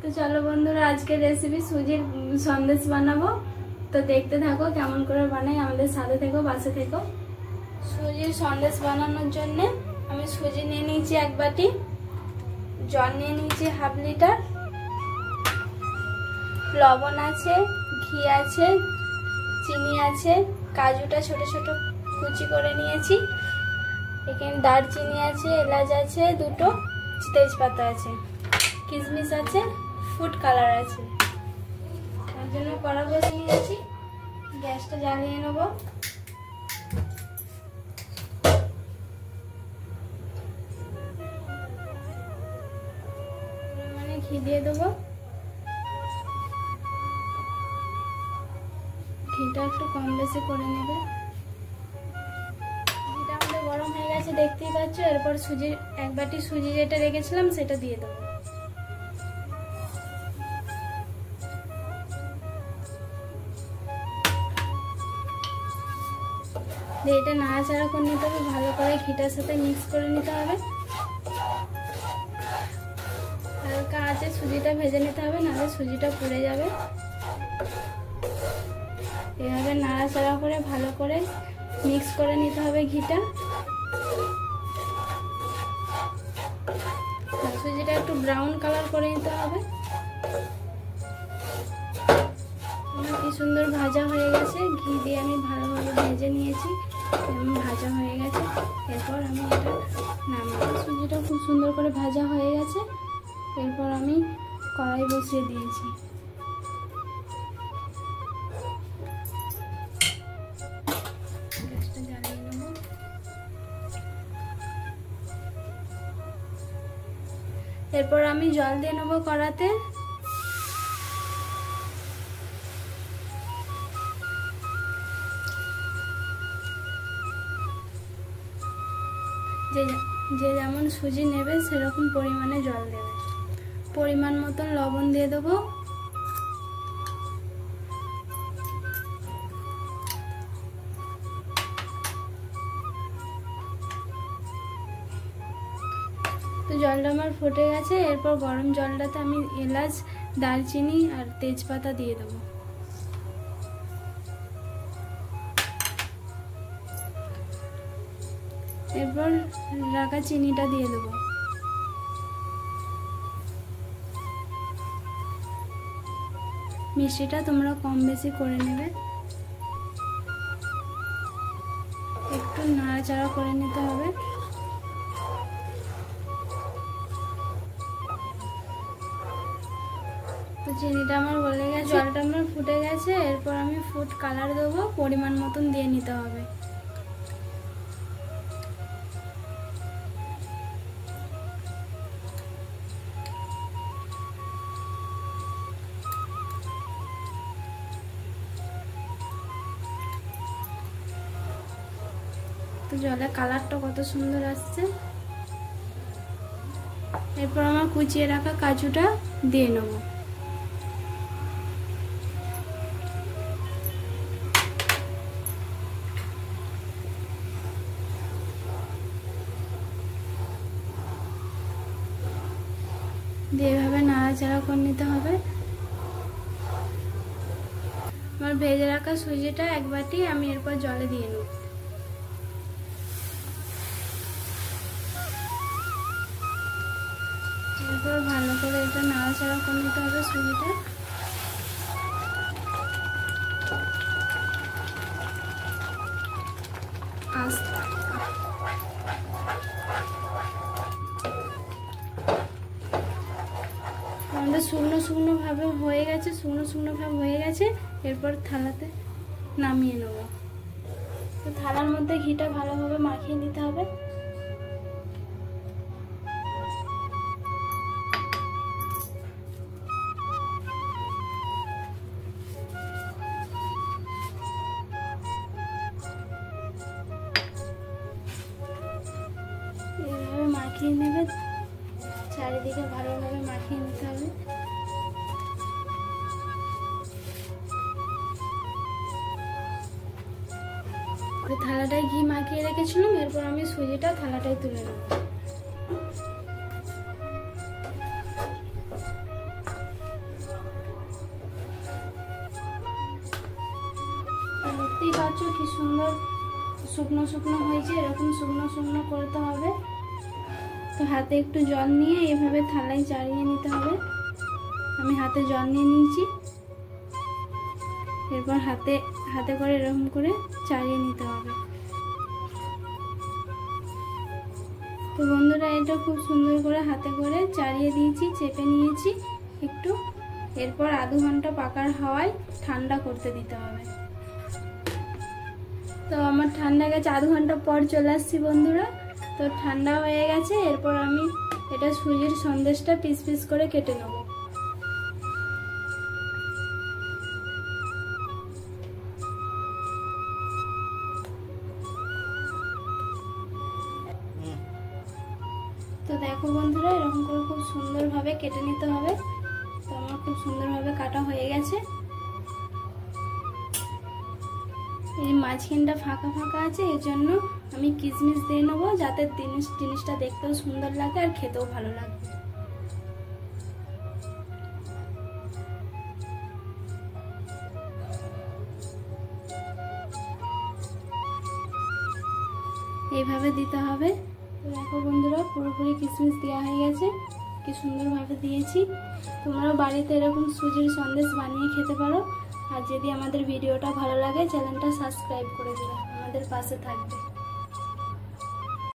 তো চলো বন্ধুরা, আজকে রেসিপি সুজির সন্দেশ বানাবো। তো দেখতে থাকো কেমন করে বানাই, আমাদের সাথে থেকো, পাশে থেকো। সুজির সন্দেশ বানানোর জন্য আমি সুজি নিয়ে নিয়েছি 1 বাটি, জল নিয়ে নিয়েছি 1/2 লিটার, লবণ আছে, ঘি আছে, চিনি আছে, কাজুটা ছোট ছোট কুচি করে নিয়েছি, এখানে দারচিনি আছে, এলাচ আছে, 2টো তেজপাতা আছে, কিশমিশ আছে, ফুড কালার আছে। তার জন্য কড়া বসিয়ে নিয়েছি, গ্যাসটা জ্বালিয়ে নেব। মানে ঘি দিয়ে দেবো, ঘিটা একটু কম বেশি করে নেবে। ঘিটা আমাদের গরম হয়ে গেছে দেখতেই পাচ্ছ। এরপর সুজির 1 বাটি সুজি যেটা রেখেছিলাম সেটা দিয়ে দেবো। এটা নাড়াচাড়া করে নিতে হবে, ভালো করে ঘিটার সাথে মিক্স করে নিতে হবে। হালকা আঁচে সুজিটা ভেজে নিতে হবে, নাহলে সুজিটা পুড়ে যাবে। এভাবে নাড়াচাড়া করে ভালো করে মিক্স করে নিতে হবে ঘিটা। সুজিটা একটু ব্রাউন কালার করে নিতে হবে। কি সুন্দর ভাজা হয়ে গেছে, ঘি দিয়ে আমি ভালোভাবে ভেজে নিয়েছি, ভাজা হয়ে গেছে। এরপর আমি এটা নামিয়ে, সুজিটা খুব সুন্দর করে ভাজা হয়ে গেছে। এরপর আমি কড়াই বসিয়ে দিয়েছি। গ্যাসটা জ্বালিয়ে নেব। এরপর আমি জল দিয়ে নেবো কড়াতে। যে যেমন সুজি নেবে সেরকম পরিমাণে জল দেবে। পরিমাণ মতন লবণ দিয়ে দেবো। তো জলটা আমার ফুটে গেছে। এরপর গরম জলটাতে আমি এলাচ, দারচিনি আর তেজপাতা দিয়ে দেবো। এরপর রাখা চিনিটা দিয়ে দেবো। মিষ্টিটা তোমরা কম বেশি করে নেবে। একটু নাড়াচাড়া করে নিতে হবে। তো চিনিটা আমার গলে গেছে, জলটা আমার ফুটে গেছে। এরপর আমি ফুড কালার দেবো, পরিমাণ মতন দিয়ে নিতে হবে। তো জলের কালারটা কত সুন্দর আসছে। এরপর আমার কুচিয়ে রাখা কাজুটা দিয়ে নেব। দিয়ে এভাবে নাড়াচাড়া করে নিতে হবে। আমার ভেজে রাখা সুজিটা 1 বাটি আমি এরপর জলে দিয়ে নেব। এরপর ভালো করে এটা নাড়াচাড়া করে নিতে হবে সুজিটা। আমাদের শুকনো ভাবে হয়ে গেছে, শুকনো ভাব হয়ে গেছে। এরপর থালাতে নামিয়ে নেব। তো থালার মধ্যে ঘিটা ভালোভাবে মাখিয়ে নিতে হবে। এইভাবে মাখিয়ে নেবে, চারিদিকে ভালোভাবে মাখিয়ে নিতে হবে। থালাটায় ঘি মাখিয়ে রেখেছিলাম। এরপর আমি সুজিটা থালাটায় তুলে নেব। দেখতেই পাচ্ছ কি সুন্দর শুকনো শুকনো হয়েছে, এরকম শুকনো শুকনো করতে হবে। তো হাতে একটু জল নিয়ে এভাবে থালায় চাড়িয়ে নিতে হবে। আমি হাতে জল নিয়ে নিয়েছি, এরপর হাতে হাতে করে এরকম করে চাড়িয়ে নিতে হবে। তো বন্ধুরা এটা খুব সুন্দর করে হাতে করে চাড়িয়ে দিয়েছি, চেপে নিয়েছি একটু। এরপর আধ ঘন্টা পাকার হাওয়ায় ঠান্ডা করতে দিতে হবে। তো আমার ঠান্ডা গেছে, আধ ঘন্টা পর চলে আসছি বন্ধুরা। তো ঠান্ডা হয়ে গেছে, এরপর আমি এটা সুজির সন্দেশটা পিস পিস করে কেটে নেব। তো দেখো বন্ধুরা এরকম করে খুব সুন্দরভাবে কেটে নিতে হবে। তো আমার খুব সুন্দরভাবে কাটা হয়ে গেছে। এই মাঝখানটা ফাঁকা ফাঁকা আছে, এর জন্য আমি কিশমিশ দিয়ে নেবো, যাতে জিনিসটা দেখতেও সুন্দর লাগে আর খেতেও ভালো লাগবে। এইভাবে দিতে হবে। তো দেখো বন্ধুরা পুরোপুরি কিশমিশ দেওয়া হয়ে গেছে, কি সুন্দরভাবে দিয়েছি। তোমরাও বাড়িতে এরকম সুজির সন্দেশ বানিয়ে খেতে পারো। আর যদি আমাদের ভিডিওটা ভালো লাগে চ্যানেলটা সাবস্ক্রাইব করে দিও, আমাদের পাশে থাকবে।